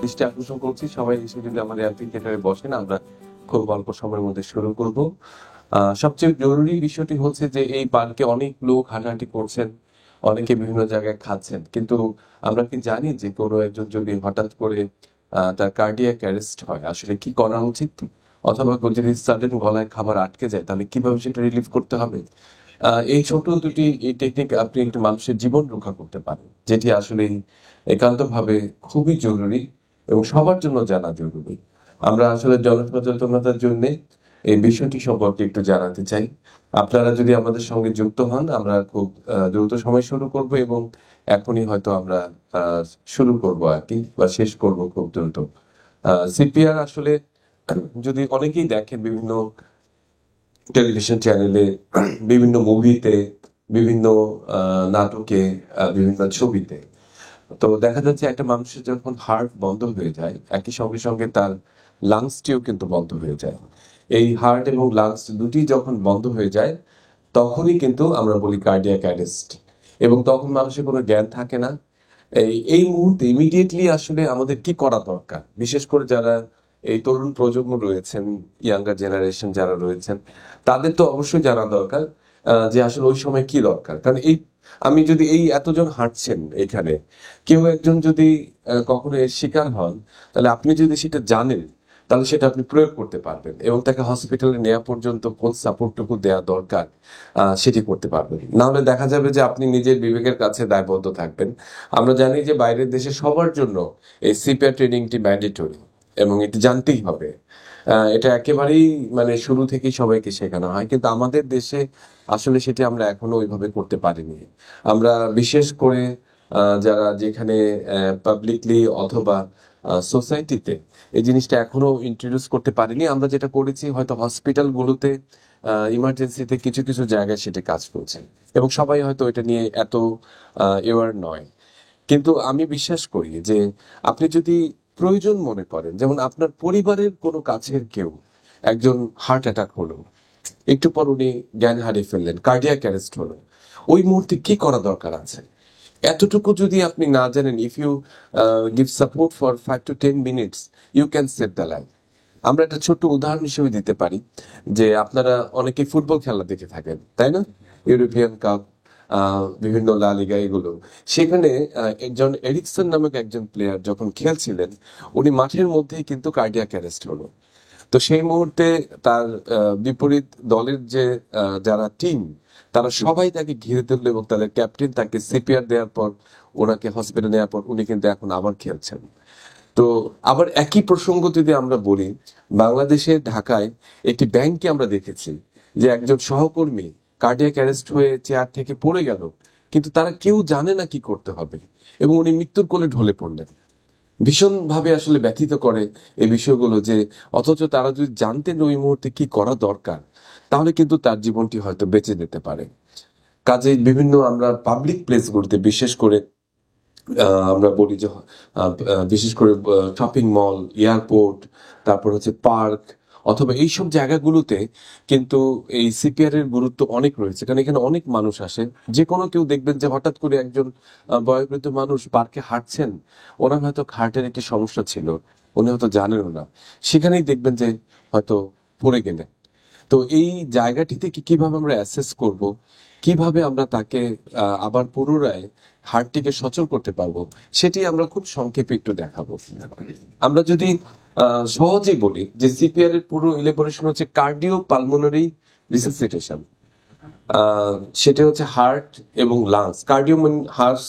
দৃষ্টি আকর্ষণ করছি, সবাই এসে যদি আমাদের অ্যাম্পিথিয়েটারে বসেন, আমরা খুব অল্প সময়ের মধ্যে শুরু করব। সবচেয়ে জরুরি বিষয়টি হচ্ছে যে এই পার্কে অনেক লোক হাঁটাহাঁটি করছেন, অনেকে বিভিন্ন জায়গায় খাচ্ছেন, কিন্তু আমরা কি জানি যে কোনো একজন যদি হঠাৎ করে তার কার্ডিয়াক অ্যারেস্ট হয়, আসলে কি করা উচিত? অথবা যদি সাডেন গলায় খাবার আটকে যায়, তাহলে কিভাবে সেটা রিলিভ করতে হবে? এই ছোট দুটি এই টেকনিক আপনি একটা মানুষের জীবন রক্ষা করতে পারেন, যেটি আসলে একান্তভাবে খুবই জরুরি এবং সবার জন্য জানা জরুরি। আমরা আসলে জনসচেতনতার জন্য এই বিষয়টি সম্পর্কে একটু জানাতে চাই। আপনারা যদি আমাদের সঙ্গে যুক্ত হন, আমরা খুব দ্রুত সময় শুরু করব এবং এখনই হয়তো আমরা আহ, শুরু করব আর কি, বা শেষ করব খুব দ্রুত। সিপিআর আসলে যদি অনেকেই দেখেন বিভিন্ন টেলিভিশন চ্যানেলে, বিভিন্ন মুভিতে, বিভিন্ন নাটকে, বিভিন্ন ছবিতে, তো দেখা যাচ্ছে একটা মানুষের যখন হার্ট বন্ধ হয়ে যায়, একই সঙ্গে সঙ্গে তার লাংসটিও কিন্তু বন্ধ হয়ে যায়। এই হার্ট এবং লাংস দুটি যখন বন্ধ হয়ে যায়, তখনই কিন্তু আমরা বলি কার্ডিয়াক অ্যারেস্ট, এবং তখন মানুষের কোনো জ্ঞান থাকে না। এই মুহূর্তে ইমিডিয়েটলি আসলে আমাদের কি করা দরকার, বিশেষ করে যারা এই তরুণ প্রজন্ম রয়েছেন, ইয়াঙ্গার জেনারেশন যারা রয়েছেন, তাদের তো অবশ্যই জানা দরকার যে আসলে ওই সময় কি দরকার। কারণ আমি যদি এই এতজন হাঁটছেন এখানে, কেউ একজন যদি কখনো এর শিকার হন, তাহলে আপনি যদি সেটা জানেন, তাহলে সেটা আপনি প্রয়োগ করতে পারবেন এবং তাকে হসপিটালে নেওয়া পর্যন্ত কোন সাপোর্টটুকু দেওয়া দরকার সেটি করতে পারবেন। না হলে দেখা যাবে যে আপনি নিজের বিবেকের কাছে দায়বদ্ধ থাকবেন। আমরা জানি যে বাইরের দেশে সবার জন্য এই সিপিআর ট্রেনিংটি ম্যান্ডেটরি এবং এটি জানতেই হবে। এটা একেবারেই মানে শুরু থেকেই সবাইকে শেখানো হয়, কিন্তু আমাদের দেশে আসলে সেটি আমরা এখনো ওইভাবে করতে পারিনি। আমরা বিশেষ করে যারা যেখানে পাবলিকলি অথবা সোসাইটিতে এই জিনিসটা এখনো ইন্ট্রোডিউস করতে পারিনি। আমরা যেটা করেছি হয়তো হসপিটালগুলোতে, ইমার্জেন্সিতে কিছু কিছু জায়গায় সেটা কাজ করছে এবং সবাই হয়তো এটা নিয়ে এত এওয়ার নয়। কিন্তু আমি বিশ্বাস করি যে আপনি যদি প্রয়োজন মনে করেন, যেমন আপনার পরিবারের কোনো কাছের কেউ একজন হার্ট অ্যাটাক হলো, একটু পর উনি জ্ঞান হারিয়ে ফেললেন, কার্ডিয়াক অ্যারেস্ট হলো, ওই মুহূর্তে কি করা দরকার আছে, এতটুকু যদি আপনি না জানেন, if you give support for 5 to 10 minutes, you can save the life. আমরা একটা ছোট্ট উদাহরণ হিসেবে দিতে পারি যে আপনারা অনেকে ফুটবল খেলা দেখে থাকেন, তাই না? ইউরোপিয়ান কাপ, বিভিন্ন লা লিগা, এগুলো, সেখানে একজন এরিকসন নামক একজন প্লেয়ার যখন খেলছিলেন, উনি মাঠের মধ্যেই কিন্তু কার্ডিয়াক অ্যারেস্ট হলো। তো সেই মুহূর্তে তার বিপরীত দলের যে যারা টিম, তারা সবাই তাকে ঘিরে ধরলো এবং তাদের ক্যাপ্টেন তাকে সিপিআর দেওয়ার পর, ওনাকে হসপিটালে নেওয়ার পর উনি কিন্তু এখন আবার খেলছেন। তো আবার একই প্রসঙ্গ যদি আমরা বলি, বাংলাদেশের ঢাকায় একটি ব্যাংকে আমরা দেখেছি যে একজন সহকর্মী কার্ডিয়াক অ্যারেস্ট হয়ে চেয়ার থেকে পড়ে গেল, কিন্তু তারা কেউ জানে না কি করতে হবে এবং উনি মৃত্যুর কোলে ঢলে পড়লেন। ভীষণভাবে আসলে ব্যথিত করে এই বিষয়গুলো, যে অথচ তারা যদি জানতেন ওই মুহূর্তে কি করা দরকার, তাহলে কিন্তু তার জীবনটি হয়তো বেঁচে যেতে পারে। কাজে বিভিন্ন আমরা পাবলিক প্লেসগুলোতে, বিশেষ করে আমরা বলি যে বিশেষ করে শপিং মল, এয়ারপোর্ট, তারপর হচ্ছে পার্ক, অথবা এইসব জায়গাগুলোতে কিন্তু এই সিপিআর এর গুরুত্ব অনেক রয়েছে, কারণ এখানে অনেক মানুষ আসে। যে কোনো কেউ দেখবেন যে হঠাৎ করে একজন বয়োবৃদ্ধ মানুষ পার্কে হাঁটছেন, ওনার হয়তো হার্টের একটি সমস্যা ছিল, উনি হয়তো জানেনও না, সেখানেই দেখবেন যে হয়তো পড়ে গেলেন। তো এই জায়গাটিতে কিভাবে আমরা অ্যাসেস করব, কিভাবে আমরা তাকে আবার পুনরায় হার্টটিকে সচল করতে পারবো, সেটি আমরা খুব সংক্ষেপে একটু দেখাবো। আমরা যদি সহজেই বলি যে সিপিআর এর পুরো ইলেবোরেশন হচ্ছে কার্ডিও পালমোনারি রিসাসিটেশন। সেটা হচ্ছে হার্ট এবং লাংস, কার্ডিও মিন হার্ট,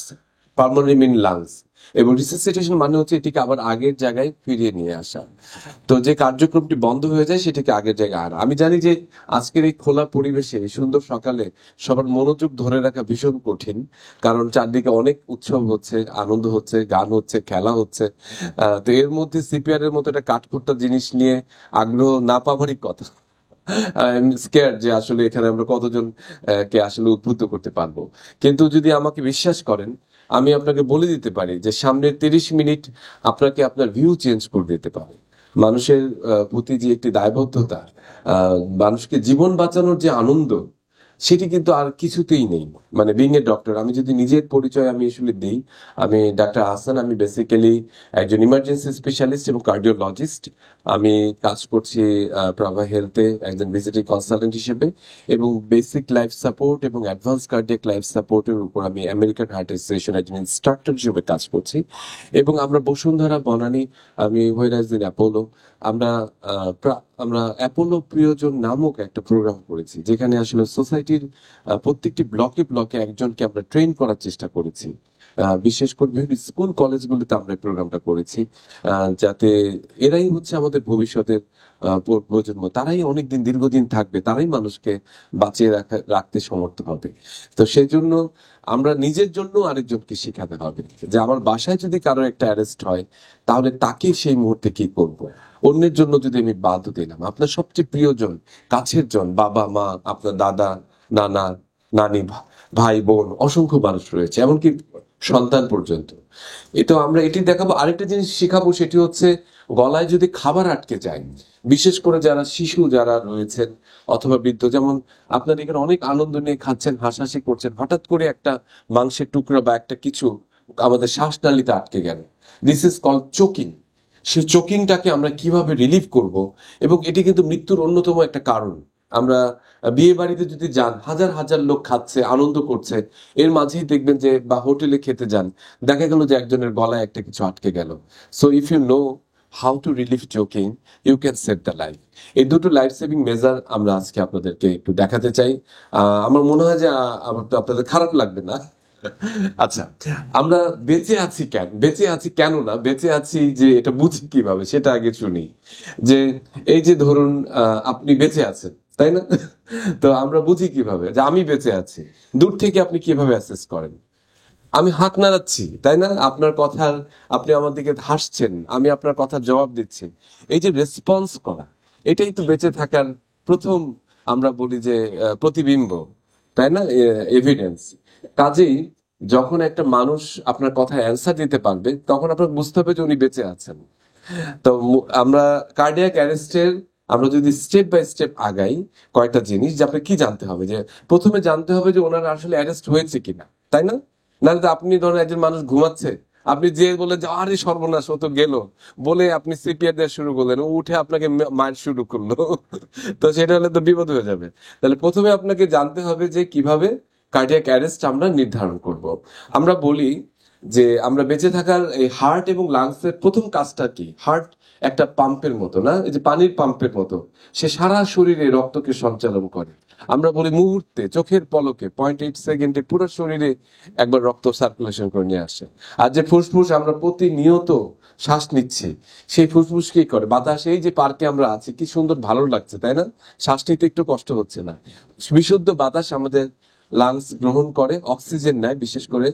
পালমোনারি মিন লাংস, এবং রিসাসিটেশন মানে হচ্ছে এটিকে আবার আগের জায়গায় ফিরিয়ে নিয়ে আসা। তো যে কার্যক্রমটি বন্ধ হয়ে যায় সেটিকে আগের জায়গায় আনা। আমি জানি যে আজকের এই খোলা পরিবেশে, এই সুন্দর সকালে সবার মনোযোগ ধরে রাখা ভীষণ কঠিন, কারণ চারদিকে অনেক উৎসব হচ্ছে, আনন্দ হচ্ছে, গান হচ্ছে, খেলা হচ্ছে। তো এর মধ্যে সিপিআর এর মতো একটা কাঠখোট্টা জিনিস নিয়ে আগ্রহ না পাওয়ারই কথা। আই এম স্কেয়ার যে আসলে এখানে আমরা কতজন কে আসলে উদ্বুদ্ধ করতে পারবো। কিন্তু যদি আমাকে বিশ্বাস করেন, আমি আপনাকে বলে দিতে পারি যে সামনের 30 মিনিট আপনাকে আপনার ভিউ চেঞ্জ করে দিতে পারে। মানুষের প্রতি যে একটি দায়বদ্ধতা, মানুষকে জীবন বাঁচানোর যে আনন্দ, সেটি কিন্তু আর কিছুতেই নেই। মানে বিং এ ডক্টর, আমি যদি নিজের পরিচয় আমি আসলে দিই, আমি ডাক্তার হাসান, আমি বেসিক্যালি একজন ইমার্জেন্সি স্পেশালিস্ট এবং কার্ডিওলজিস্ট। আমি কাজ করছি প্রাভা হেলথে একজন ভিজিটিং কনসালটেন্ট হিসেবে, এবং বেসিক লাইফ সাপোর্ট এবং অ্যাডভান্স কার্ডিয়াক লাইফ সাপোর্টের উপর আমি আমেরিকান হার্ট অ্যাসোসিয়েশন একজন ইনস্ট্রাক্টর হিসেবে কাজ করছি। এবং আমরা বসুন্ধরা বনানী, আমি হোয়াইরাজদিন অ্যাপোলো, আমরা আমরা অ্যাপোলো প্রিয়জন নামক একটা প্রোগ্রাম করেছি, যেখানে আসলে সোসাইটির প্রত্যেকটি ব্লকে ব্লকে একজনকে আমরা ট্রেন করার চেষ্টা করেছি। বিশেষ করে বিভিন্ন স্কুল কলেজগুলোতে আমরা এই প্রোগ্রামটা করেছি, যাতে এরাই হচ্ছে আমাদের ভবিষ্যতের প্রজন্ম, তারাই অনেকদিন দীর্ঘদিন থাকবে, তারাই মানুষকে বাঁচিয়ে রাখতে সমর্থ হবে। তো সেই জন্য আমরা নিজের জন্য আরেকজনকে শেখাতে হবে যে আমার বাসায় যদি কারো একটা অ্যারেস্ট হয়, তাহলে তাকে সেই মুহূর্তে কি করব। অন্যের জন্য যদি আমি বাধ্য দিলাম, আপনার সবচেয়ে প্রিয়জন, কাছের জন, বাবা মা, আপনার দাদা, নানা, নানি, ভাই বোন, অসংখ্য মানুষ রয়েছে, এমনকি সন্তান পর্যন্ত। এটা আমরা এটি দেখাবো। আরেকটা জিনিস শেখাবো, সেটি হচ্ছে গলায় যদি খাবার আটকে যায়, বিশেষ করে যারা শিশু যারা রয়েছেন অথবা বৃদ্ধ, যেমন আপনার এখানে অনেক আনন্দ নিয়ে খাচ্ছেন, হাসাহাসি করছেন, হঠাৎ করে একটা মাংসের টুকরা বা একটা কিছু আমাদের শ্বাসনালীতে আটকে গেল, দিস ইজ কল চোকিং। সেই চোকিংটাকে আমরা কিভাবে রিলিভ করব, এবং এটি কিন্তু মৃত্যুর অন্যতম একটা কারণ। আমরা বিয়ে বাড়িতে যদি যান, হাজার হাজার লোক খাচ্ছে, আনন্দ করছে, এর মাঝেই দেখবেন যে, বা হোটেলে খেতে যান, দেখা গেল যে একজনের গলায় একটা কিছু আটকে গেল। So if you know how to relieve choking, you can save the life. এই দুটো লাইফ সেভিং মেজার আমরা আজকে আপনাদেরকে একটু দেখাতে চাই। আমার মনে হয় যে আমার তো আপনাদের খারাপ লাগবে না। আচ্ছা, আমরা বেঁচে আছি কেন, বেঁচে আছি কেন না, বেঁচে আছি যে এটা বুঝি কিভাবে সেটা আগে শুনি। যে এই যে ধরুন আপনি বেঁচে আছেন, তাই না? তো আমরা বুঝি কিভাবে যে আমি বেঁচে আছি? দূর থেকে আপনি কিভাবে অ্যাসেস করেন? আমি হাত নাড়াচ্ছি, তাই না? আপনার কথার, আপনি আমার দিকে হাসছেন, আমি আপনার কথার জবাব দিচ্ছি। এই যে রেসপন্স করা, এটাই তো বেঁচে থাকার প্রথম, আমরা বলি যে প্রতিবিম্ব, তাই না? এভিডেন্স। কাজেই যখন একটা মানুষ আপনার কথায় অ্যান্সার দিতে পারবে, তখন আপনার বুঝতে হবে যে উনি বেঁচে আছেন। তো আমরা কার্ডিয়াক অ্যারেস্টের, আমরা যদি স্টেপ বাই স্টেপ আগাই, কয়েকটা জিনিস যে আপনার কি জানতে হবে, যে প্রথমে জানতে হবে যে ওনার আসলে অ্যারেস্ট হয়েছে কিনা, তাই না? নাহলে তো আপনি ধরেন একজন মানুষ ঘুমাচ্ছে, আপনি যে বলে যে আরে সর্বনাশ ও তো গেল, বলে আপনি সিপিআর দেওয়া শুরু করলেন, ও উঠে আপনাকে মার শুরু করলো, তো সেটা হলে তো বিপদ হয়ে যাবে। তাহলে প্রথমে আপনাকে জানতে হবে যে কিভাবে কার্ডিয়াক অ্যারেস্ট আমরা নির্ধারণ করব। আমরা বলি যে আমরা বেঁচে থাকার এই হার্ট এবং লাংস এর প্রথম কাজটা কি? হার্ট একটা পাম্পের মতো, না, এই যে পানির পাম্পের মতো, সে সারা শরীরে রক্তকে সঞ্চালন করে। আমরা বলি মুহূর্তে, চোখের পলকে, 0.8 সেকেন্ডে পুরো শরীরে একবার রক্ত সার্কুলেশন করে নিয়ে আসে। আর যে ফুসফুস আমরা প্রতিনিয়ত শ্বাস নিচ্ছি, সেই ফুসফুস কি করে? বাতাস, এই যে পার্কে আমরা আছি, কি সুন্দর ভালো লাগছে, তাই না? শ্বাস নিতে একটু কষ্ট হচ্ছে না। বিশুদ্ধ বাতাস আমাদের লাংস গ্রহণ করে, অক্সিজেন নেয়, বিশেষ করে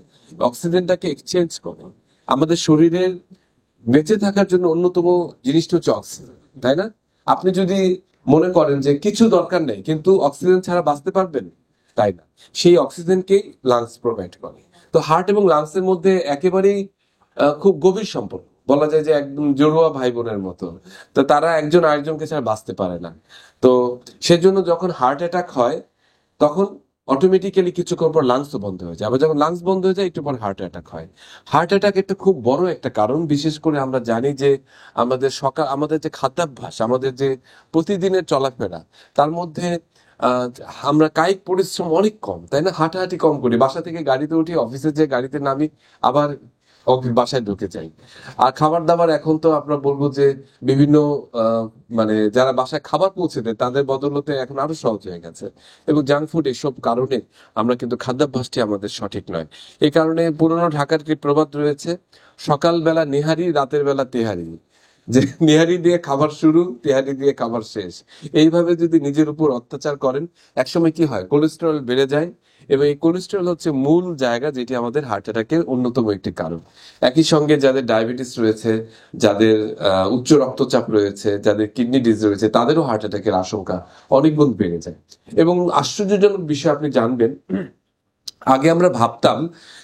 অক্সিজেনটাকে এক্সচেঞ্জ করে। আমাদের শরীরের বেঁচে থাকার জন্য অন্যতম জিনিসটা হচ্ছে অক্সিজেন, তাই না? আপনি যদি মনে করেন যে কিছু দরকার নেই, কিন্তু অক্সিজেন ছাড়া বাঁচতে পারবেন, তাই না? সেই অক্সিজেনকেই লাংস প্রোভাইড করে। তো হার্ট এবং লাংসের মধ্যে একেবারেই খুব গভীর সম্পর্ক, বলা যায় যে একদম জড়ুয়া ভাই বোনের মতো। তো তারা একজন আরেকজনকে ছাড়া বাঁচতে পারে না। তো সেজন্য যখন হার্ট অ্যাটাক হয়, তখন অটোমেটিক্যালি কিছুক্ষণ পর লাংসও বন্ধ হয়ে যায়। আবার যখন লাংস বন্ধ হয়ে যায়, একটু পর হার্ট অ্যাটাক হয়। হার্ট অ্যাটাক একটা খুব বড় একটা কারণ। বিশেষ করে আমরা জানি যে আমাদের যে খাদ্যাভ্যাস, আমাদের যে প্রতিদিনের চলাফেরা, তার মধ্যে আহ আমরা কায়িক পরিশ্রম অনেক কম, তাই না? হাঁটাহাঁটি কম করি, বাসা থেকে গাড়িতে উঠি, অফিসে যে গাড়িতে নামি, আবার বাসায় ঢুকে যাই। আর খাবার দাবার এখন তো আমরা বলবো যে বিভিন্ন মানে যারা বাসায় খাবার পৌঁছে দেয়, তাদের বদলতে এখন আরো সহজ হয়ে গেছে। এবং জাঙ্ক ফুড, এসব কারণে আমরা কিন্তু খাদ্যাভ্যাসটি আমাদের সঠিক নয়। এই কারণে পুরনো ঢাকার একটি প্রবাদ রয়েছে, সকালবেলা নেহারি, রাতের বেলা তেহারি। যে নেহারি দিয়ে খাবার শুরু, তেহারি দিয়ে খাবার শেষ। এইভাবে যদি নিজের উপর অত্যাচার করেন, একসময় কি হয়? কোলেস্টেরল বেড়ে যায়, এবং এই কোলেস্টেরল হচ্ছে মূল জায়গা যেটি আমাদের হার্ট অ্যাটাকের অন্যতম একটি কারণ। একই সঙ্গে যাদের ডায়াবেটিস রয়েছে, যাদের উচ্চ রক্তচাপ রয়েছে, যাদের কিডনি ডিজিজ রয়েছে, তাদেরও হার্ট অ্যাটাকের আশঙ্কা অনেক গুণ বেড়ে যায়। এবং আশ্চর্যজনক বিষয় আপনি জানবেন, আগে আমরা ভাবতাম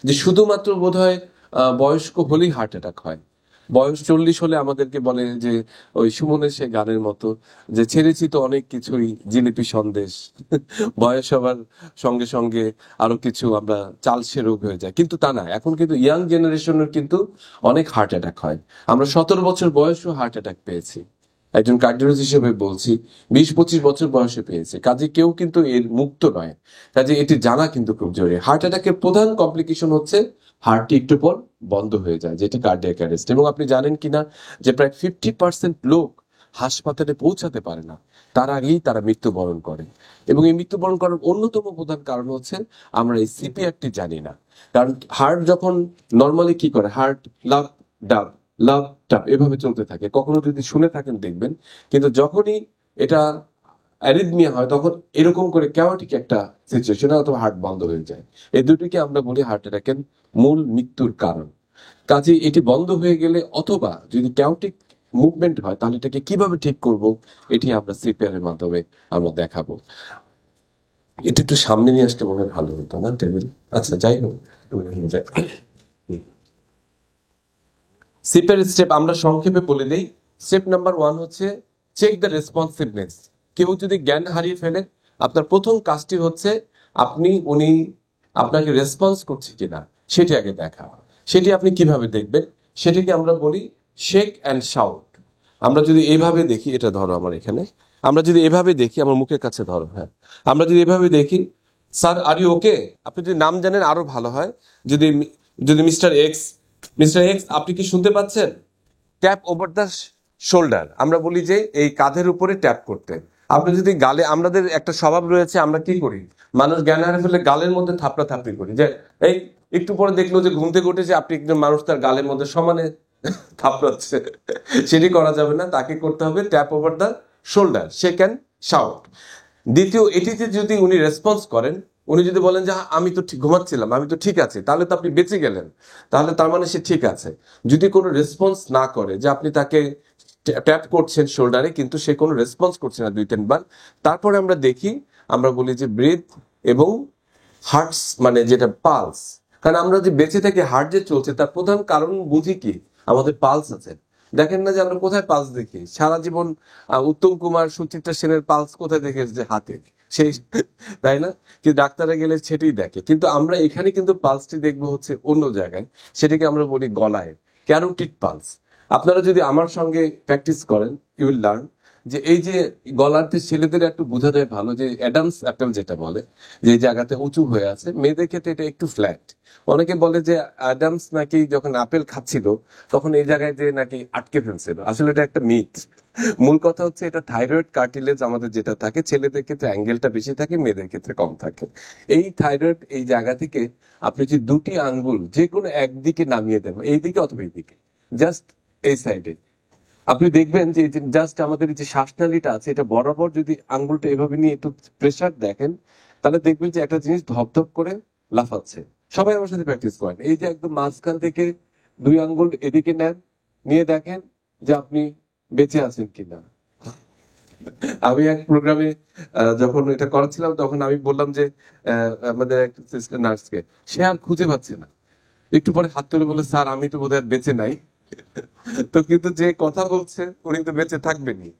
যে শুধুমাত্র বোধহয় বয়স্ক হলেই হার্ট অ্যাটাক হয়। বয়স 40 হলে আমাদেরকে বলে যে ওই সুমনের সে গানের মতো যে ছেড়েছি তো অনেক কিছুই, জিলিপি সন্দেশ। বয়স হবার সঙ্গে সঙ্গে আরো কিছু আমরা চালসে রোগ হয়ে যায়, কিন্তু তা না। এখন কিন্তু ইয়াং জেনারেশনের কিন্তু অনেক হার্ট অ্যাটাক হয়। আমরা 17 বছর বয়সেও হার্ট অ্যাটাক পেয়েছি, একজন কার্ডিওলজিস্ট হিসেবে বলছি। 20-25 বছর বয়সে পেয়েছে, কাজে কেউ কিন্তু এর মুক্ত নয়। কাজে এটি জানা কিন্তু খুব জরুরি। হার্ট অ্যাটাকের প্রধান কমপ্লিকেশন হচ্ছে হার্টটি একটু পর বন্ধ হয়ে যায়, যেটি কার্ডিয়াক অ্যারেস্ট। এবং আপনি জানেন কিনা যে প্রায় 50% লোক হাসপাতালে পৌঁছাতে পারে না, তার আগেই তারা মৃত্যুবরণ করে। এবং এই মৃত্যুবরণ করার অন্যতম প্রধান কারণ হচ্ছে আমরা এই সিপিআরটি জানি না। কারণ হার্ট যখন নর্মালি কি করে, হার্ট লাভ ডাব লাভ টাপ এভাবে চলতে থাকে, কখনো যদি শুনে থাকেন দেখবেন। কিন্তু যখনই এটা অ্যারিথমিয়া হয় তখন এরকম করে ক্যাওটিক একটা সিচুয়েশন, অথবা হার্ট বন্ধ হয়ে যায়। এই দুটিকে আমরা বলি হার্ট অ্যাটাকের মূল মৃত্যুর কারণ। কাজে এটি বন্ধ হয়ে গেলে অথবা যদি ক্যাওটিক মুভমেন্ট হয়, তাহলে এটাকে কিভাবে ঠিক করব, এটি আমরা সিপিআর এর মাধ্যমে আমরা দেখাবো। এটা একটু সামনে নিয়ে আসতে মনে হয় ভালো হতো না টেবিল। আচ্ছা, যাই হোক, সিপের স্টেপ আমরা সংক্ষেপে বলে দেই। স্টেপ নাম্বার 1 হচ্ছে চেক দ্য রেসপন্সিভনেস। কেউ যদি জ্ঞান হারিয়ে ফেলে, আপনার প্রথম কাজটি হচ্ছে উনি আপনাকে রেসপন্স করছে কিনা সেটি আগে দেখা। সেটি আপনি কিভাবে দেখবেন, সেটিকে আমরা বলি শেক অ্যান্ড শাউট। আমরা যদি এইভাবে দেখি, এটা ধরো আমার এখানে, আমরা যদি এভাবে দেখি, আমার মুখের কাছে ধরো, হ্যাঁ, আমরা যদি এভাবে দেখি, স্যার আর ইউ ওকে, আপনি যদি নাম জানেন আরো ভালো হয়। যদি যদি মিস্টার এক্স আপনি কি শুনতে পাচ্ছেন? ট্যাপ ওভার দ্য শোল্ডার, আমরা বলি যে এই কাঁধের উপরে ট্যাপ করতে। আপনি যদি গালে, আমাদের একটা স্বভাব রয়েছে, আমরা কি করি, মানুষ জ্ঞান হারিয়ে ফেলে গালের মধ্যে থাপড়া থাপড়ি করি, যে এই একটু পরে দেখলো যে ঘুম থেকে উঠেছে, আপনি একজন মানুষ তার গালের মধ্যে সমানে থাপড়াচ্ছে। সেটি করা যাবে না, তাকে করতে হবে tap over the shoulder, shake and shout. দ্বিতীয়, এটিতে যদি উনি রেসপন্স করেন, উনি যদি বলেন যে আমি তো ঠিক ঘুমাচ্ছিলাম, আমি তো ঠিক আছে, তাহলে তো আপনি বেঁচে গেলেন, তাহলে তার মানে সে ঠিক আছে। যদি কোনো রেসপন্স না করে, যে আপনি তাকে ট্যাপ করছেন শোল্ডারে কিন্তু সে কোনো রেসপন্স করছে না 2-3 বার, তারপরে আমরা দেখি, আমরা বলি যে ব্রিথ এবং হার্টস, মানে যেটা পালস। কারণ আমরা যে বেঁচে থাকি, হার্ট যে চলছে তার প্রধান কারণ বুঝি কি, আমাদের পালস আছে। দেখেন না যে আমরা কোথায় পালস দেখি সারা জীবন? উত্তম কুমার, সুচিত্রা সেনের পালস কোথায় দেখে এসেছে? হাতে, সেই, তাই না? কিন্তু ডাক্তারে গেলে সেটাই দেখে, কিন্তু আমরা এখানে কিন্তু পালসটি দেখবো হচ্ছে অন্য জায়গায়, সেটাকে আমরা বলি গলায়, ক্যারোটিড পালস। আপনারা যদি আমার সঙ্গে প্র্যাকটিস করেন, ইউ উইল লার্ন যে এই যে গলাতে ছেলেদের একটু বোঝা যায় ভালো, যে অ্যাডামস অ্যাপেল যেটা বলে, যে জায়গাতে উঁচু হয়ে আছে, মেয়েদের ক্ষেত্রে এটা একটু ফ্ল্যাট। অনেকে বলে যে অ্যাডামস নাকি যখন আপেল খাচ্ছিল তখন এই জায়গায় যে নাকি আটকে ফেলছিল, আসলে এটা একটা মিথ। মূল কথা হচ্ছে এটা থাইরয়েড কার্টিলেজ আমাদের যেটা থাকে, ছেলেদের ক্ষেত্রে অ্যাঙ্গেলটা বেশি থাকে, মেয়েদের ক্ষেত্রে কম থাকে। এই থাইরয়েড এই জায়গা থেকে আপনি যে দুটি আঙ্গুল যে কোনো একদিকে নামিয়ে দেন, এইদিকে অথবা এইদিকে, জাস্ট এই সাইডে, আপনি দেখবেন যে জাস্ট আমাদের যে শ্বাসনালীটা আছে, এটা বরাবর যদি আঙ্গুলটা এভাবে নিয়ে একটু প্রেসার দেখেন, তাহলে দেখবেন যে একটা জিনিস ধপধপ করে লাফাচ্ছে। সবাই আমার সাথে প্র্যাকটিস করেন, এই যে একদম মাঝখান থেকে 2 আঙ্গুল এদিকে নেন, নিয়ে দেখেন যে আপনি বেঁচে আছেন কিনা। আমি এক প্রোগ্রামে যখন এটা করাচ্ছিলাম, তখন আমি বললাম যে আমাদের এক সিস্টার নার্সকে, সে আর খুঁজে পাচ্ছে না। একটু পরে হাত তুলে বলে, স্যার আমি তো বোধহয় বেঁচে নাই। তো কিন্তু যে কথা বলছে উনি তো বেঁচে থাকবেনই।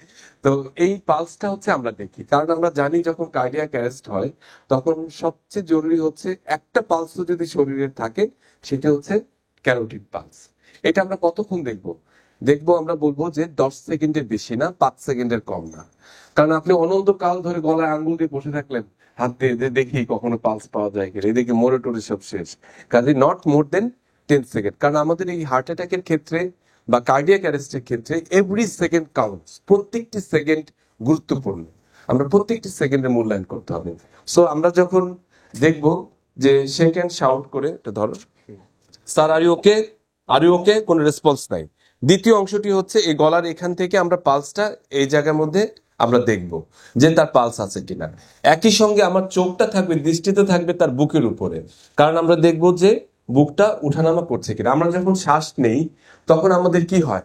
তো এই পালসটা হচ্ছে আমরা দেখি, কারণ আমরা জানি যখন কার্ডিয়াক অ্যারেস্ট হয় তখন সবচেয়ে জরুরি হচ্ছে একটা পালস যদি শরীরে থাকে, সেটা হচ্ছে ক্যারোটিড পালস। এটা আমরা কতক্ষণ দেখবো আমরা বলবো যে 10 সেকেন্ডের বেশি না, 5 সেকেন্ডের কম না। কারণ আপনি অনন্তকাল ধরে গলায় আঙ্গুল দিয়ে বসে থাকলেন, হাত দিয়ে দেখি কখনো পালস পাওয়া যায় কিনা, এদিকে মোরে টোরে সব শেষ। কাজে নট মোর দেন 10 সেকেন্ড। কারণ আমাদের এই হার্ট অ্যাটাকের ক্ষেত্রে বা কার্ডিয়াক অ্যারেস্টের ক্ষেত্রে এভরি সেকেন্ড কাউন্টস, প্রত্যেকটি সেকেন্ড গুরুত্বপূর্ণ। আমরা প্রত্যেকটি সেকেন্ডের মূল্যায়ন করতে হবে। সো আমরা যখন দেখব যে সেকেন্ড শাউট করে, এটা ধরো, স্যার আর ইউ ওকে, কোনো রেসপন্স নাই। দ্বিতীয় অংশটি হচ্ছে এই গলার এখান থেকে আমরা পালসটা এই জায়গার মধ্যে আমরা দেখব যে তার পালস আছে কিনা। একই সঙ্গে আমার চোখটা থাকবে, দৃষ্টিতে থাকবে তার বুকের উপরে, কারণ আমরা দেখব যে বুকটা উঠানামা করছে কিনা। আমরা যখন শ্বাস নেই তখন আমাদের কি হয়,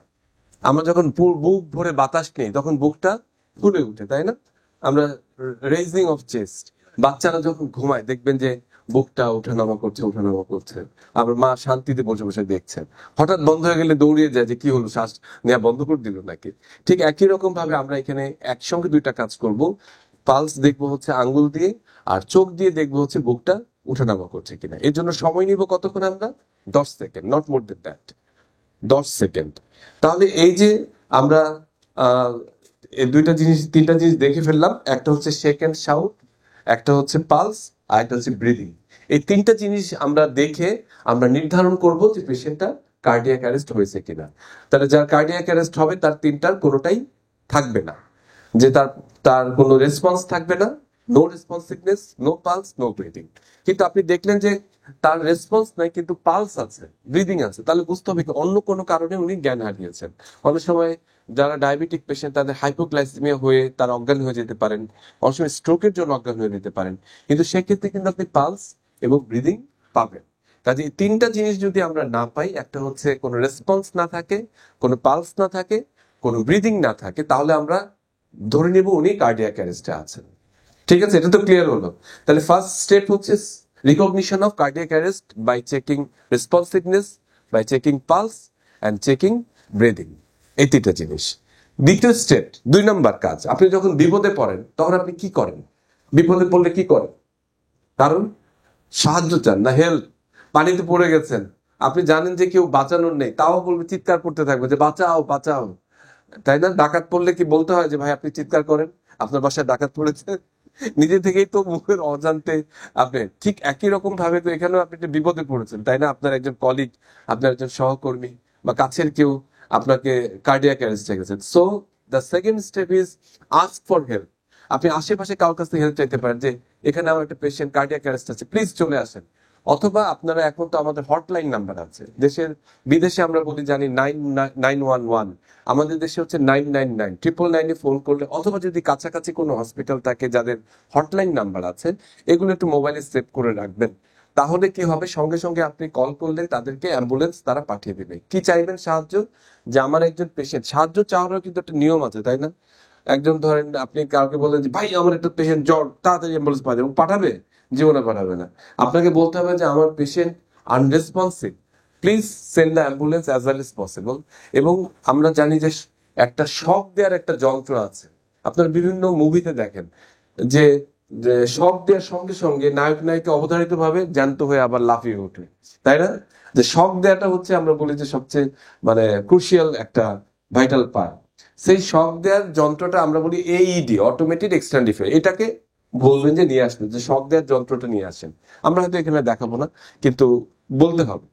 আমরা যখন বুক ভরে বাতাস নেই তখন বুকটা ফুলে উঠে, তাই না? আমরা রেজিং অফ চেস্ট। বাচ্চারা যখন ঘুমায় দেখবেন যে বুকটা ওঠানামা করছে ওঠানামা করছে, আবার মা শান্তিতে বসে বসে দেখছেন, হঠাৎ বন্ধ হয়ে গেলে দৌড়িয়ে যায় যে কি হলো, শ্বাস নেওয়া বন্ধ করে দিল নাকি। ঠিক একই রকম ভাবে আমরা এখানে একসঙ্গে দুইটা কাজ করব। পালস দেখবো হচ্ছে আঙ্গুল দিয়ে, আর চোখ দিয়ে দেখবো হচ্ছে বুকটা উঠানামা করছে কিনা। এর জন্য সময় নিব কতক্ষণ আমরা? 10 second, not more than that, 10 second. তাহলে এই যে আমরা আহ এই দুইটা জিনিস তিনটা জিনিস দেখে ফেললাম, একটা হচ্ছে শেক এন্ড শাউট, একটা হচ্ছে পালস, আর একটা হচ্ছে ব্রিদিং। এই তিনটা জিনিস আমরা দেখে আমরা নির্ধারণ করব যে পেশেন্টটা কার্ডিয়াক অ্যারেস্ট হয়েছে কিনা। তাহলে যার কার্ডিয়াক অ্যারেস্ট হবে তার তিনটার কোনোটাই থাকবে না, যে তার তার কোনো রেসপন্স থাকবে না, no responsiveness, no pulse, no breathing. কিন্তু আপনি দেখলেন যে তার রেসপন্স নাই কিন্তু পালস আছে, ব্রিদিং আছে, তাহলে বুঝতে হবে কি অন্য কোনো কারণে উনি জ্ঞান হারিয়েছেন। অনেক সময় যারা ডায়াবেটিক পেশেন্ট তাদের হাইপোগ্লাইসেমিয়া হয়ে তারা অজ্ঞান হয়ে যেতে পারেন, অনেক সময় স্ট্রোকের জন্য অজ্ঞান হয়ে যেতে পারেন, কিন্তু সেক্ষেত্রে কিন্তু আপনি পালস এবং ব্রিদিং পাবেন। কাজে এই তিনটা জিনিস যদি আমরা না পাই, একটা হচ্ছে কোনো রেসপন্স না থাকে, কোনো পালস না থাকে, কোনো ব্রিদিং না থাকে, তাহলে আমরা ধরে নিব উনি কার্ডিয়াক অ্যারেস্টে আছেন। ঠিক আছে, এটা তো ক্লিয়ার হলো। তাহলে ফার্স্ট স্টেপ হচ্ছে recognition of cardiac arrest by checking responsiveness, by checking pulse and checking breathing, এই তিনটা জিনিস। দ্বিতীয় স্টেপ, 2 নম্বর কাজ, আপনি যখন বিপদে পড়েন তখন আপনি কি করেন? বিপদে পড়লে কি করেন? কারণ সাহায্য চান না, হেল্প। পানিতে পড়ে গেছেন, আপনি জানেন যে কেউ বাঁচানোর নেই, তাও বলবে, চিৎকার করতে থাকবে যে বাঁচাও বাঁচাও, তাই না? ডাকাত পড়লে কি বলতে হয় যে ভাই আপনি চিৎকার করেন, আপনার বাসায় ডাকাত পড়েছে? নিজে থেকেই তো মুখের অজান্তে আপনি ঠিক একই রকম ভাবে তো এখানেও আপনি একটা বিপদে পড়েছেন, তাই না? আপনার একজন কলিগ, আপনার একজন সহকর্মী বা কাছের কেউ আপনাকে কার্ডিয়াক অ্যারেস্ট হয়ে গেছেন। So the second step is ask for help. আপনি আশেপাশে কারোর কাছ থেকে হেল্প চাইতে পারেন যে এখানে আমার একটা পেশেন্ট কার্ডিয়াক অ্যারেস্ট আছে, প্লিজ চলে আসেন। অথবা আপনারা এখন তো আমাদের হটলাইন নাম্বার আছে, দেশের বিদেশে আমরা বলি জানি 911, আমাদের দেশে হচ্ছে 999, 999-এ ফোন করলে, অথবা যদি কাছাকাছি কোনো হসপিটাল থাকে যাদের হটলাইন নাম্বার আছে, এগুলো একটু মোবাইলে সেভ করে রাখবেন। তাহলে কি হবে, সঙ্গে সঙ্গে আপনি কল করলে তাদেরকে অ্যাম্বুলেন্স তারা পাঠিয়ে দেবে। কি চাইবেন? সাহায্য। যে আমার একজন পেশেন্ট, সাহায্য চাওয়ারও কিন্তু একটা নিয়ম আছে, তাই না? একজন ধরেন আপনি কাউকে বললেন যে ভাই আমার একটা পেশেন্ট জ্বর, তাড়াতাড়ি অ্যাম্বুলেন্স পাঠাবে, এবং পাঠাবে? জীবনে পাঠাবে না। আপনাকে বলতে হবে যে আমার patient unresponsive, please send the ambulance as well as possible. এবং আমরা জানি যে একটা শক দেওয়ার একটা যন্ত্র আছে, আপনার বিভিন্ন মুভিতে দেখেন যে যে শক দেওয়ার সঙ্গে সঙ্গে নায়ক নায়িকা অবধারিত ভাবে জ্যান্ত হয়ে আবার লাফিয়ে ওঠে, তাই না? যে শক দেওয়াটা হচ্ছে আমরা বলি যে সবচেয়ে মানে ক্রুশিয়াল একটা ভাইটাল পার্ট। সেই শক দেওয়ার যন্ত্রটা আমরা বলি এইইডি, অটোমেটেড এক্সটার্নাল ডিফিব্রিলেটর। এটাকে বলবেন যে নিয়ে আসবেন, যে শক দেওয়ার যন্ত্রটা নিয়ে আসেন। আমরা হয়তো এখানে দেখাবো না, কিন্তু বলতে হবে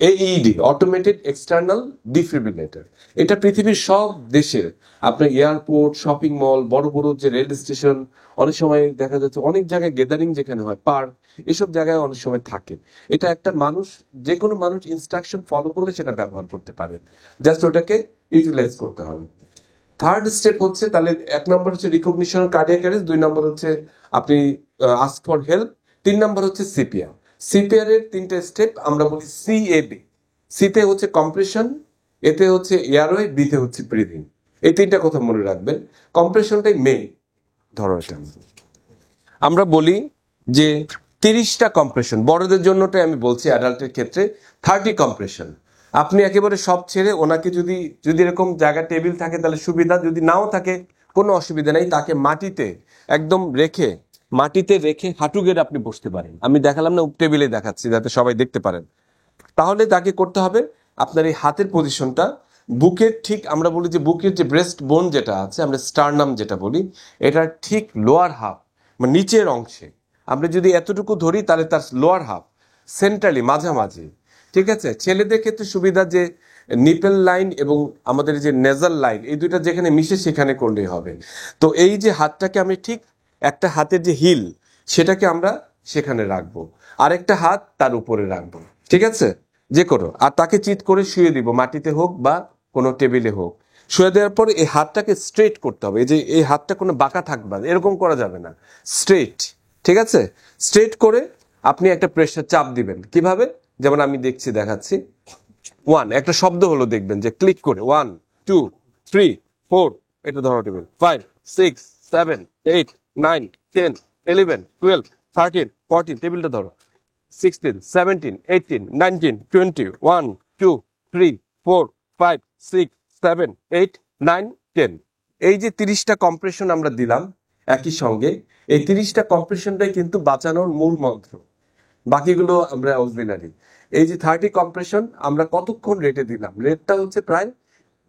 এইইডি, অটোমেটেড এক্সটার্নাল ডিফিব্রিলেটর। এটা পৃথিবীর সব দেশের, আপনার এয়ারপোর্ট, শপিং মল, বড় বড় যে রেল স্টেশন, অনেক সময় দেখা যাচ্ছে অনেক জায়গায় গ্যাদারিং যেখানে হয়, পার্ক, এসব জায়গায় অনেক সময় থাকে। এটা একটা মানুষ, যে কোনো মানুষ ইনস্ট্রাকশন ফলো করলে সেটা ব্যবহার করতে পারে, জাস্ট ওটাকে ইউটিলাইজ করতে হবে। থার্ড স্টেপ হচ্ছে, তাহলে 1 নম্বর হচ্ছে রিকগনিশন কার্ডিয়াক অ্যারেস্ট, 2 নম্বর হচ্ছে আপনি আস্ক ফর হেল্প, 3 নম্বর হচ্ছে সিপিআর। সিপিআর এর 3টে স্টেপ আমরা বলি সিএবি। সিতে হচ্ছে কম্প্রেশন, এতে হচ্ছে এয়ারওয়ে, বিতে হচ্ছে ব্রিদিং। এই 3টা কথা মনে রাখবেন। কম্প্রেশনটাই মেইন। ধরো এটা আমরা বলি যে 30টা কম্প্রেশন, বড়দের জন্যটাই আমি বলছি, অ্যাডাল্টের ক্ষেত্রে 30 কম্প্রেশন। আপনি একেবারে সব ছেড়ে ওনাকে যদি যদি এরকম জায়গা টেবিল থাকে তাহলে সুবিধা, যদি নাও থাকে কোনো অসুবিধা নেই, তাকে মাটিতে একদম রেখে, মাটিতে রেখে হাঁটু গেড়ে আপনি বসতে পারেন। আমি দেখালাম না, টেবিলে দেখাচ্ছি যাতে সবাই দেখতে পারেন। তাহলে তাকে করতে হবে আপনার এই হাতের পজিশনটা বুকের ঠিক, আমরা বলি যে বুকের যে ব্রেস্ট বোন যেটা আছে, আমরা স্টারনাম যেটা বলি, এটার ঠিক লোয়ার হাফ, মানে নিচের অংশে আমরা যদি এতটুকু ধরি তাহলে তার লোয়ার হাফ সেন্ট্রালি, মাঝামাঝি। ঠিক আছে, ছেলেদের ক্ষেত্রে সুবিধা যে নিপেল লাইন এবং আমাদের যে নেজাল লাইন, এই দুইটা যেখানে মিশে সেখানে করলেই হবে। তো এই যে হাতটাকে আমি ঠিক, একটা হাতের যে হিল সেটাকে আমরা সেখানে রাখবো, আরেকটা হাত তার উপরে রাখবো, ঠিক আছে, যে করো, আর তাকে চিৎ করে শুয়ে দিব, মাটিতে হোক বা কোনো টেবিলে হোক। শুয়ে দেওয়ার পরে এই হাতটাকে স্ট্রেট করতে হবে, এই যে এই হাতটা কোনো বাঁকা থাকবে না, এরকম করা যাবে না, স্ট্রেট। ঠিক আছে, স্ট্রেট করে আপনি একটা প্রেসার চাপ দিবেন। কিভাবে? যেমন আমি দেখছি, দেখাচ্ছি। 1, একটা শব্দ হলো, দেখবেন যে ক্লিক করে 1 2 3 4, এটা ধরো টেবিল, 5 6 7 8 9 10 11 12 13, 14, টেবিলটা ধরো, 16, 17, 18, 19, 20, 1, 2, 3, 4, 5, 6, 7, 8, 9, 10। এই যে 30টা কম্প্রেশন আমরা দিলাম একই সঙ্গে, এই 30টা কম্প্রেশনটাই কিন্তু বাঁচানোর মূল মন্ত্র, বাকিগুলো আমরা অক্সিলারি। এই যে 30 কম্প্রেশন আমরা কতক্ষণ রেটে দিলাম, রেটটা হচ্ছে প্রায়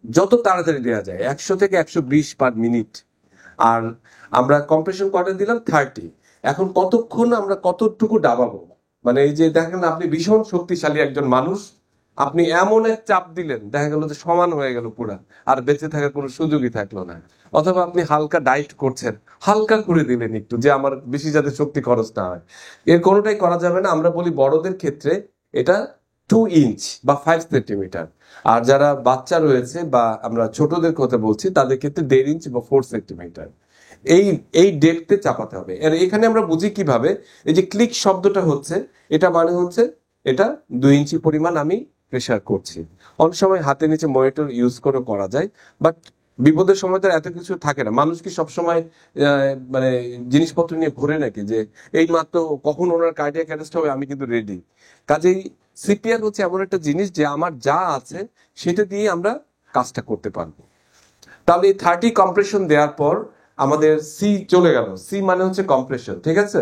যত তাড়াতাড়ি দেওয়া যায় 100 থেকে 120 পার মিনিট। আর আমরা কম্প্রেশন কয়টা দিলাম 30। এখন কতক্ষণ আমরা কতটুকু দাবাবো, মানে এই যে দেখেন আপনি ভীষণ শক্তিশালী একজন মানুষ, আপনি এমন এক চাপ দিলেন দেখা গেল যে সমান হয়ে গেল পুরা, আর বেঁচে থাকার কোনো সুযোগই থাকলো না। অথবা আপনি হালকা ডাইট করছেন, হালকা করে দিলেন একটু, যে আমার বেশি যাতে শক্তি খরচ না হয়, এর কোনোটাই করা যাবে না। আমরা বলি বড়দের ক্ষেত্রে এটা 2 ইঞ্চ বা 5 সেন্টিমিটার, আর যারা বাচ্চা রয়েছে বা আমরা ছোটদের কথা বলছি তাদের ক্ষেত্রে 1.5 ইঞ্চ বা 4 সেন্টিমিটার। এই এই ডেপথে চাপাতে হবে। আর এখানে আমরা বুঝি কিভাবে, এই যে ক্লিক শব্দটা হচ্ছে, এটা মানে হচ্ছে এটা 2 ইঞ্চি পরিমাণ আমি প্রেসার করছি। অনেক সময় হাতের নিচে মনিটর ইউজ করে করা যায়, বাট বিপদের সময় তো এত কিছু থাকে না। মানুষ কি সবসময় মানে জিনিসপত্র নিয়ে ঘুরে নাকি যে এই মাত্র কখন ওনার কার্ডিয়াক অ্যারেস্ট হবে আমি কিন্তু রেডি। কাজেই সিপিআর হচ্ছে এমন একটা জিনিস যে আমার যা আছে সেটা দিয়ে আমরা কাজটা করতে পারবো। তাহলে এই 30 কম্প্রেশন দেওয়ার পর আমাদের সি চলে গেল, সি মানে হচ্ছে কম্প্রেশন, ঠিক আছে।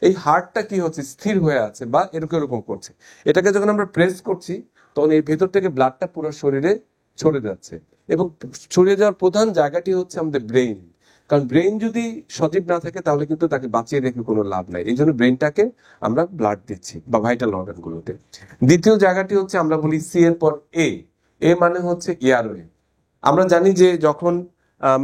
এই হার্টটা কি হচ্ছে, স্থির হয়ে আছে বা এরকম এরকম করছে। এটাকে যখন আমরা প্রেস করছি তখন এই ভেতর থেকে ব্লাডটা পুরো শরীরে ছড়ে যাচ্ছে, এবং ছড়িয়ে যাওয়ার প্রধান জায়গাটি হচ্ছে আমাদের ব্রেইন। কারণ ব্রেইন যদি সজীব না থাকে তাহলে কিন্তু তাকে বাঁচিয়ে রেখে কোনো লাভ নাই, এই জন্য ব্রেইনটাকে আমরা ব্লাড দিচ্ছি বা ভাইটাল অর্গান গুলোতে। দ্বিতীয় জায়গাটি হচ্ছে আমরা বলি সি এর পর এ, এ মানে হচ্ছে এয়ারওয়ে। আমরা জানি যে যখন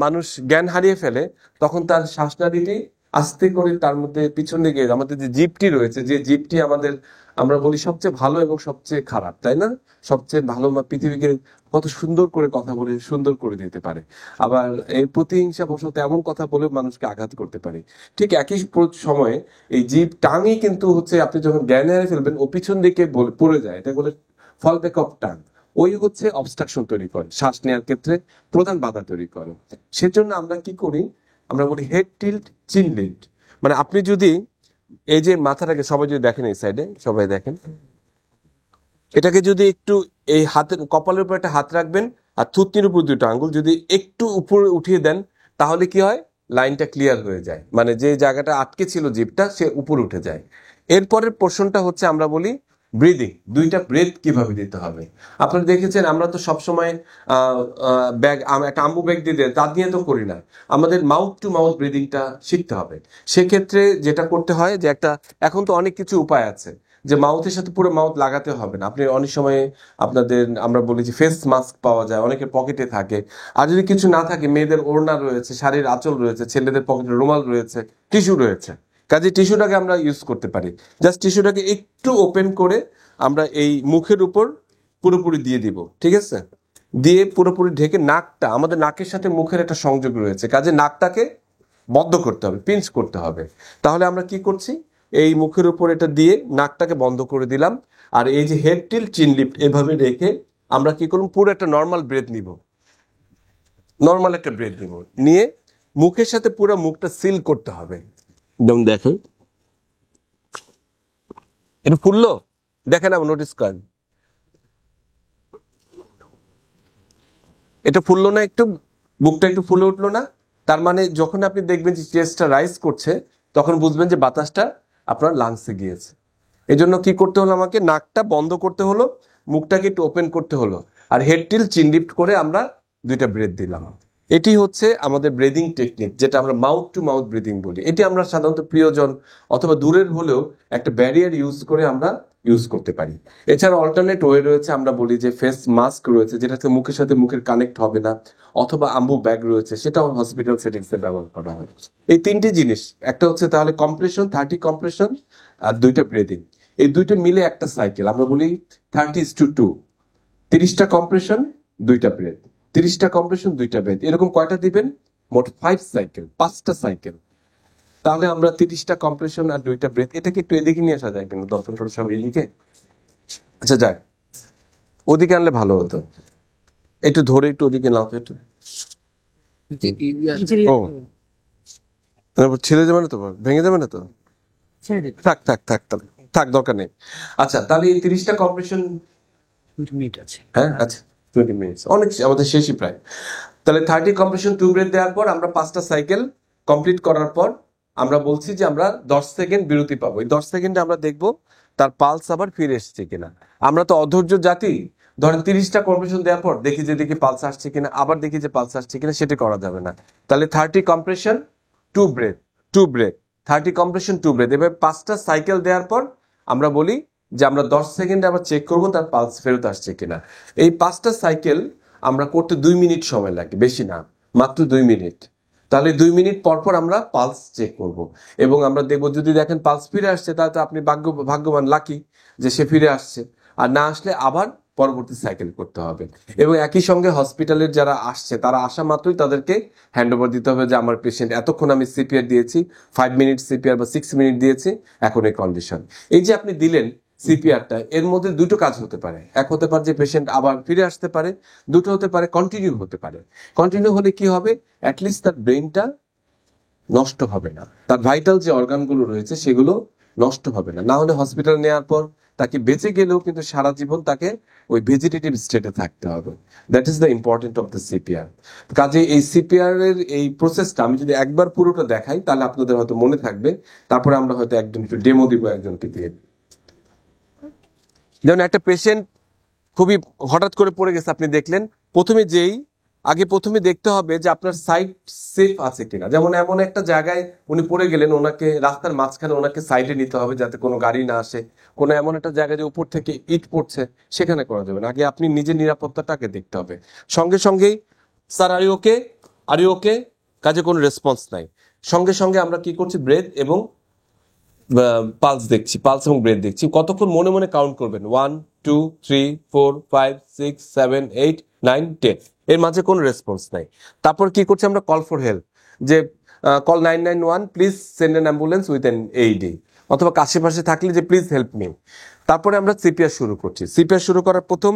মানুষ জ্ঞান হারিয়ে ফেলে তখন তার শ্বাসনালীটি আস্তে করে তার মধ্যে পিছন দিকে, আমাদের যে জিভটি রয়েছে, যে জিভটি আমাদের আমরা বলি সবচেয়ে ভালো এবং সবচেয়ে খারাপ, তাই না? সবচেয়ে ভালো পৃথিবীকে কত সুন্দর করে কথা বলে সুন্দর করে দিতে পারে, আবার এই প্রতিহিংসা বশত এমন কথা বলে মানুষকে আঘাত করতে পারে। ঠিক একই সময়ে এই জিভ টাঙই কিন্তু হচ্ছে আপনি যখন জ্ঞান হারিয়ে ফেলবেন ও পিছন দিকে পড়ে যায়, এটা বলে ফল ব্যাক অফ টাং। ওই হচ্ছে অবস্ট্রাকশন তৈরি করে, শ্বাস নেওয়ার ক্ষেত্রে প্রধান বাধা তৈরি করে। সেজন্য আমরা কি করি, আমরা বলি হেড টিল্ট চিন লিফট। মানে আপনি যদি এই যে মাথাটাকে, সবাই যদি দেখেন এই সাইডে, সবাই দেখেন, এটাকে যদি একটু এই হাতের কপালের উপর একটা হাত রাখবেন আর থুতনির উপর দুটো আঙ্গুল যদি একটু উপরে উঠিয়ে দেন তাহলে কি হয়, লাইনটা ক্লিয়ার হয়ে যায়, মানে যে জায়গাটা আটকে ছিল জিভটা সে উপরে উঠে যায়। এরপরের পোর্শনটা হচ্ছে আমরা বলি ব্রিদিং, দুইটা ব্রেথ কিভাবে দিতে হবে। আপনারা দেখেছেন আমরা তো সবসময় ব্যাগ, একটা আম্বু ব্যাগ দিয়ে দেয় তা দিয়ে তো করি না, আমাদের মাউথ টু মাউথ ব্রিদিংটা শিখতে হবে। সেক্ষেত্রে যেটা করতে হয় যে একটা, এখন তো অনেক কিছু উপায় আছে যে মাউথের সাথে পুরো মাউথ লাগাতে হবে না, আপনি অনেক সময় আপনাদের আমরা বলি যে ফেস মাস্ক পাওয়া যায়, অনেকের পকেটে থাকে। আর যদি কিছু না থাকে, মেয়েদের ওড়না রয়েছে, শাড়ির আঁচল রয়েছে, ছেলেদের পকেটে রুমাল রয়েছে, টিস্যু রয়েছে, কাজে টিস্যুটাকে আমরা ইউজ করতে পারি। জাস্ট টিস্যুটাকে একটু ওপেন করে আমরা এই মুখের উপর পুরোপুরি দিয়ে দিব, ঠিক আছে, দিয়ে পুরোপুরি ঢেকে নাকটা, আমাদের নাকের সাথে মুখের একটা সংযোগ রয়েছে, কাজে নাকটাকে বন্ধ করতে হবে, পিঞ্চ করতে হবে। তাহলে আমরা কি করছি, এই মুখের উপর এটা দিয়ে নাকটাকে বন্ধ করে দিলাম, আর এই যে হেড টিল চিন লিফট এভাবে রেখে আমরা কি করব, পুরো একটা নর্মাল ব্রেথ নিব, নর্মাল একটা ব্রেথ নিব, নিয়ে মুখের সাথে পুরো মুখটা সিল করতে হবে। যেমন দেখেন এটা ফুললো, দেখেন আমার নোটিস করেন, এটা ফুললো না, একটু বুকটা একটু ফুলে উঠলো না, তার মানে যখন আপনি দেখবেন যে চেস্টটা রাইজ করছে তখন বুঝবেন যে বাতাসটা আপনার লাংসে গিয়েছে। এই জন্য কি করতে হলো, আমাকে নাকটা বন্ধ করতে হলো, মুখটাকে একটু ওপেন করতে হলো, আর হেড টিল চিন লিফট করে আমরা দুইটা ব্রেথ দিলাম। এটি হচ্ছে আমাদের ব্রিদিং টেকনিক, যেটা আমরা মাউথ টু মাউথ ব্রিদিং বলি। এটি আমরা সাধারণত প্রিয়জন অথবা দূরের হলেও একটা ব্যারিয়ার ইউজ করে আমরা ইউজ করতে পারি। এছাড়া অল্টারনেট ওয়ে রয়েছে, আমরা বলি যে ফেস মাস্ক রয়েছে যেটাতে মুখের সাথে মুখের কানেক্ট হবে না, অথবা আম্বু ব্যাগ রয়েছে, সেটাও হসপিটাল সেটিংসে ব্যবহার করা হয়। এই তিনটি জিনিস, একটা হচ্ছে তাহলে কম্প্রেশন, 30 কম্প্রেশন, আর দুইটা ব্রিদিং, এই দুইটা মিলে একটা সাইকেল, আমরা বলি 30:2। 30টা কম্প্রেশন, দুইটা ব্রেথ, 30টা কম্প্রেশন, দুইটা ব্রেথ, এরকম কয়টা দিবেন, মোট 5 সাইকেল, 5টা সাইকেল। তাহলে আমরা 30টা কম্প্রেশন আর দুইটা ব্রেথ, এটাকে একটু এদিকে নিয়ে আসা যায় কিন্তু দর্শন সব এদিকে, আচ্ছা যাক, ওদিকে আনলে ভালো হতো, একটু ধরে একটু ওদিকে নাও তো একটু, ও ছেড়ে যাবে না তো, ভেঙে যাবে না তো, থাক থাক থাক থাক থাক, দরকার নেই। আচ্ছা, তাহলে এই 30টা কম্প্রেশন, 20 মিনিট আছে। হ্যাঁ আচ্ছা 20 মিনিটস অনেক, আমাদের শেষই প্রায়। তাহলে 30 কম্প্রেশন 2 ব্রেথ দেওয়ার পর আমরা 5টা সাইকেল কমপ্লিট করার পর আমরা বলছি যে আমরা 10 সেকেন্ড বিরতি পাবো। এই 10 সেকেন্ডে আমরা দেখবো তার পালস আবার ফিরে এসছে কিনা। আমরা তো অধৈর্য জাতি, ধরেন 30টা কম্প্রেশন দেওয়ার পর দেখি যে পালস আসছে কিনা, আবার দেখি যে পালস আসছে কিনা, সেটা করা যাবে না। তাহলে 30 compression 2 breath, 2 breath, 30 compression 2 breath. এবার 5টা সাইকেল দেওয়ার পর আমরা বলি যে আমরা 10 সেকেন্ডে আবার চেক করবো তার পালস ফেরত আসছে কিনা। এই 5টা সাইকেল আমরা করতে 2 মিনিট সময় লাগে, বেশি না, মাত্র 2 মিনিট। তাহলে 2 মিনিট পর পর আমরা পালস চেক করব এবং আমরা দেখবো যদি দেখেন পালস ফিরে আসছে তাহলে তো আপনি ভাগ্যবান, লাকি যে সে ফিরে আসছে। আর না আসলে আবার পরবর্তী সাইকেল করতে হবে। এবং একই সঙ্গে হসপিটালের যারা আসছে তারা আসা মাত্রই তাদেরকে হ্যান্ড ওভার দিতে হবে যে আমার পেশেন্ট এতক্ষণ আমি সিপিআর দিয়েছি, 5 মিনিট সিপিআর বা 6 মিনিট দিয়েছি, এখন এই কন্ডিশন। এই যে আপনি দিলেন সিপিআরটা, এর মধ্যে দুটো কাজ হতে পারে। এক হতে পারে যে পেশেন্ট আবার ফিরে আসতে পারে, দুটো হতে পারে কন্টিনিউ হতে পারে। কন্টিনিউ হলে কি হবে, অ্যাটলিস্ট তার ব্রেনটা নষ্ট হবে না, তার ভাইটাল যে অর্গানগুলো রয়েছে সেগুলো নষ্ট হবে না। না হলে হসপিটাল নেওয়ার পর তাকে বেঁচে গেলেও কিন্তু সারা জীবন তাকে ওই ভেজিটেটিভ স্টেটে থাকতে হবে। That is the important of the CPR. কাজে এই সিপিআর এর এই প্রসেসটা আমি যদি একবার পুরোটা দেখাই তাহলে আপনাদের হয়তো মনে থাকবে, তারপরে আমরা হয়তো একজন একটু ডেমো দিব একজনকে দিয়ে। যেমন একটা পেশেন্ট খুবই হঠাৎ করে পড়ে গেছে, আপনি দেখলেন, প্রথমে দেখতে হবে যে আপনার সাইড সেফ আছে কিনা। যেমন এমন একটা জায়গায় উনি পড়ে গেলেন, ওনাকে রাস্তার মাঝখানে ওনাকে সাইডে নিতে হবে যাতে কোনো গাড়ি না আসে। কোনো এমন একটা জায়গায় যে উপর থেকে ইট পড়ছে সেখানে করা যাবে না, আগে আপনি নিজের নিরাপত্তাটাকে দেখতে হবে। সঙ্গে সঙ্গেই স্যার আর ইউ ওকে, কাজে কোনো রেসপন্স নাই। সঙ্গে সঙ্গে আমরা কি করছি, ব্রেথ এবং পালস দেখছি, পালস এবং ব্রেথ দেখছি। কতক্ষণ মনে মনে কাউন্ট করবেন, 1 2 3 4 5 6 7 8 9 10, এর মাঝে কোনো রেসপন্স নাই। তারপর কি করছি আমরা, কল ফর হেল্প, যে call 991, please send an ambulance with an eighty, অথবা আশেপাশে থাকলে যে প্লিজ হেল্প মি। তারপরে আমরা সিপিআর শুরু করছি। সিপিআর শুরু করার প্রথম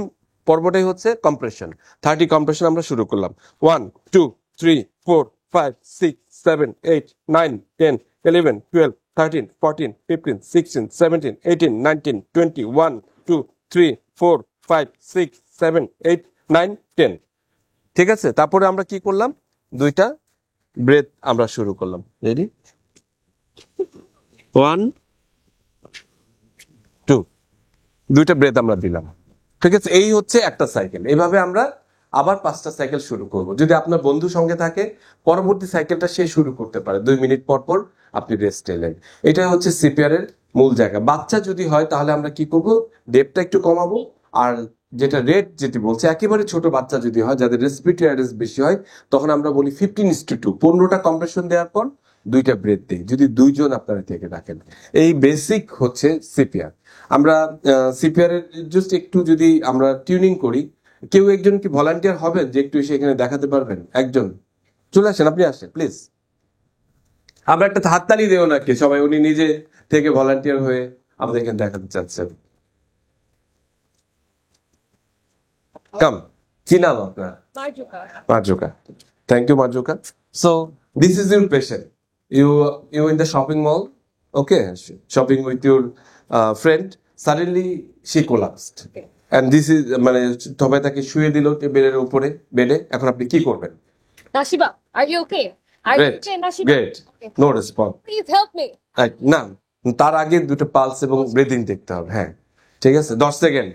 পর্বটাই হচ্ছে কম্প্রেশন। 30 কম্প্রেশন আমরা শুরু করলাম। 1 2 3 4 5 6 7 8 9 10 11 12 13 14 15 16 17 18 19 20 1 2 3 4 5 6 7 8 9 10। ঠিক আছে, তারপরে আমরা কি করলাম, দুইটা ব্রেথ আমরা শুরু করলাম। রেডি, 1 2, দুইটা ব্রেথ আমরা দিলাম। ঠিক আছে, এই হচ্ছে একটা সাইকেল। এইভাবে আমরা আবার 5টা সাইকেল শুরু করব। যদি আপনার বন্ধু সঙ্গে থাকে, পরবর্তী সাইকেলটা সে শুরু করতে পারে, 2 মিনিট পর পর আপনি রেস্ট এলেন। এটা হচ্ছে সিপিআর এর মূল জায়গা। বাচ্চা যদি হয় তাহলে আমরা কি করব, ডেপটা একটু কমাবো। আর যেটা রেট যেটি বলছে, একেবারে ছোট বাচ্চা যদি হয়, যাদের রেসপিরেটরি অ্যারেস্ট বেশি হয়, তখন আমরা বলি 15:2, 15টা কম্প্রেশন দেওয়ার পর 2টা ব্রেথ দিই, যদি 2 জন আপনারা থেকে রাখেন। এই বেসিক হচ্ছে সিপিআর। আমরা সিপিআর এর জাস্ট একটু যদি আমরা টিউনিং করি, কেউ একজন কি ভলান্টিয়ার হবেন যে একটু এসে এখানে দেখাতে পারবেন? একজন চলে আসেন, আপনি আসেন প্লিজ। আমরা একটা হাততালি দেও নাকি সবাই, উনি নিজে থেকে ভলান্টিয়ার হয়ে আমাদের এখানে দেখাতে চাচ্ছেন। কাম, কি নাম আপনার? Marjuka. Thank you, Marjuka. So this is your patient. You in the shopping mall, okay, shopping with your friend. Suddenly she collapsed. Okay. And this is মানে সবাই তাকে শুয়ে দিল বেডের উপরে, বেডে। এখন আপনি কি করবেন? Nashiba, are you okay? Are you Great, okay, Nashiba? great. Okay. No response. Please help me. না, তার আগে দুটো পালস এবং ব্রিদিং দেখতে হবে। হ্যাঁ, ঠিক আছে, 10 second.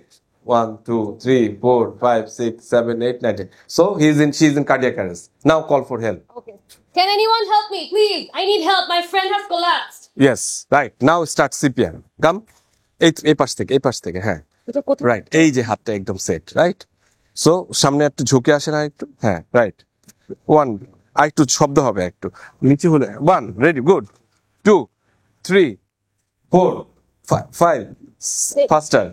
1 2 3 4 5 6 7 8 9 10. So she's in cardiac arrest. Now call for help. Okay. Can anyone help me, please? I need help. My friend has collapsed. Yes, right. Now start CPR. Come. এই পাশ থেকে, হ্যাঁ, right. এই যে হাতটা একদম সেট, রাইট। সো সামনে একটু ঝুঁকে আসে না একটু, হ্যাঁ, রাইট। 1, আর একটু শব্দ হবে, একটু নিচে হলে 1, রেডি, গুড। 2 3 4 5 ফাস্টার,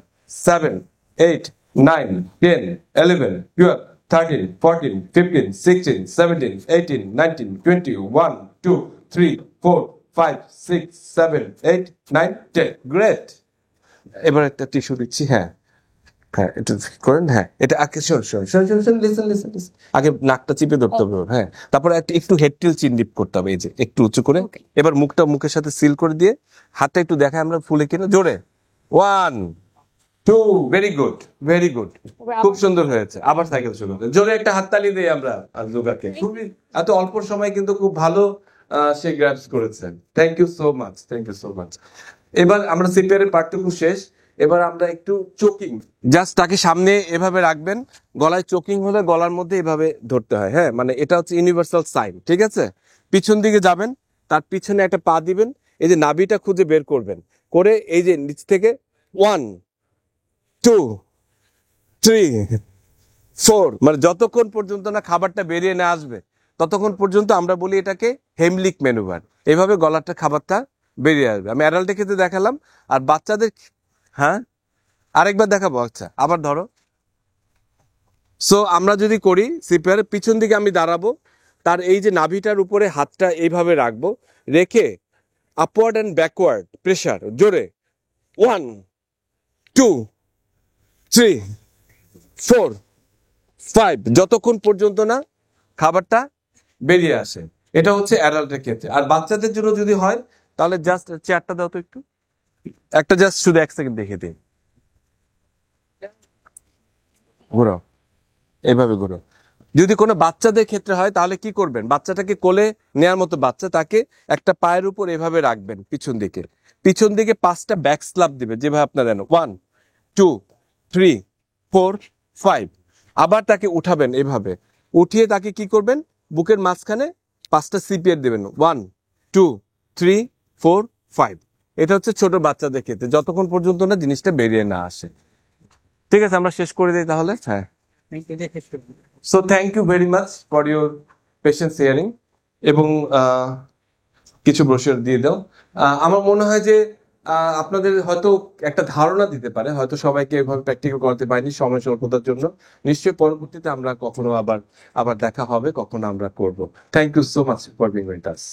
7 8 9 10 11 12 13 14 15 16 17 18 19 20 1 2 3 4 5 6 7 8 9 10। গ্রেট। এবার একটা টিস্যু দিচ্ছি, হ্যাঁ, হ্যাঁ একটু করেন, হ্যাঁ এটা আগে শোন শোন শোন শোন শোন লিসেন লিসেন লিসেন, আগে নাকটা চিপে ধরতে হবে ওর, হ্যাঁ তারপরে একটু হেড টিল চিন ডিপ করতে হবে, এই যে একটু উঁচু করে। Okay. এবার মুখটা মুখের সাথে সিল করে দিয়ে হাতটা একটু দেখায় আমরা ফুলে কিনা, জোরে 1 2, ভেরি গুড ভেরি গুড, খুব সুন্দর হয়েছে। আবার সাইকেল শুরু হবে, জোরে একটা হাততালি দিই আমরা আজুগাকে, খুবই এত অল্প সময় কিন্তু খুব ভালো সে গ্রাফস করেছেন। Thank you so much, thank you so much. এবার আমরা সিপিআরের পার্টটুকু শেষ, এবার আমরা একটু চোকিং, জাস্ট তাকে সামনে এভাবে রাখবেন, গলায় চোকিং হলে গলার মধ্যে এভাবে ধরতে হয়, হ্যাঁ মানে এটা হচ্ছে ইউনিভার্সাল সাইন, ঠিক আছে। পিছন দিকে যাবেন, তার পিছনে একটা পা দিবেন, এই যে নাভিটা খুঁজে বের করবেন, করে এই যে নিচ থেকে 1 2 3 4, মানে যতক্ষণ পর্যন্ত না খাবারটা বেরিয়ে না আসবে ততক্ষণ পর্যন্ত আমরা বলি এটাকে হেমলিক ম্যানুভার। এভাবে গলাটা খাবারটা বেরিয়ে আসবে। আমি অ্যাডাল্টের ক্ষেত্রে দেখালাম, আর বাচ্চাদের, হ্যাঁ আরেকবার দেখাবো, আচ্ছা আবার ধরো। সো আমরা যদি করি সিপিআর, পিছন দিকে আমি দাঁড়াবো, তার এই যে নাভিটার উপরে হাতটা এইভাবে রাখবো, রেখে আপওয়ার্ড অ্যান্ড ব্যাকওয়ার্ড প্রেসার, জোরে 1 2 3 4 5, যতক্ষণ পর্যন্ত না খাবারটা বেরিয়ে আসে। এটা হচ্ছে অ্যাডাল্টের ক্ষেত্রে। আর বাচ্চাদের জন্য যদি হয় তাহলে জাস্ট চেয়ারটা দাও তো একটু, একটা জাস্ট শুধু 1 সেকেন্ড দেখে দিন, ঘোরাও, এভাবে ঘোরাও। যদি কোনো বাচ্চাদের ক্ষেত্রে হয় তাহলে কি করবেন, বাচ্চাটাকে কোলে নেয়ার মতো বাচ্চা, তাকে একটা পায়ের উপর এভাবে রাখবেন পিছন দিকে, পিছন দিকে 5টা ব্যাক স্ল্যাপ দিবে যেভাবে আপনারা জানেন, 1 2 3 4 5, আবার তাকে উঠাবেন এভাবে, উঠিয়ে তাকে কি করবেন, বুকের মাঝখানে 5টা সিপিআর দিবেন, 1 2 3 4 5। এটা হচ্ছে ছোট বাচ্চাদের ক্ষেত্রে, যতক্ষণ পর্যন্ত না জিনিসটা বেরিয়ে না আসে। ঠিক আছে, আমরা শেষ করে দিই তাহলে। হ্যাঁ, so thank you very much for your patience hearing, এবং কিছু ব্রোশার দিয়ে দাও। আমার মনে হয় যে আপনাদের হয়তো একটা ধারণা দিতে পারে, হয়তো সবাইকে এভাবে প্র্যাকটিক্যাল করাতে পারিনি সময় স্বল্পতার জন্য। নিশ্চয়ই পরবর্তীতে আমরা কখনো আবার দেখা হবে, কখনো আমরা করব। Thank you so much for being with us.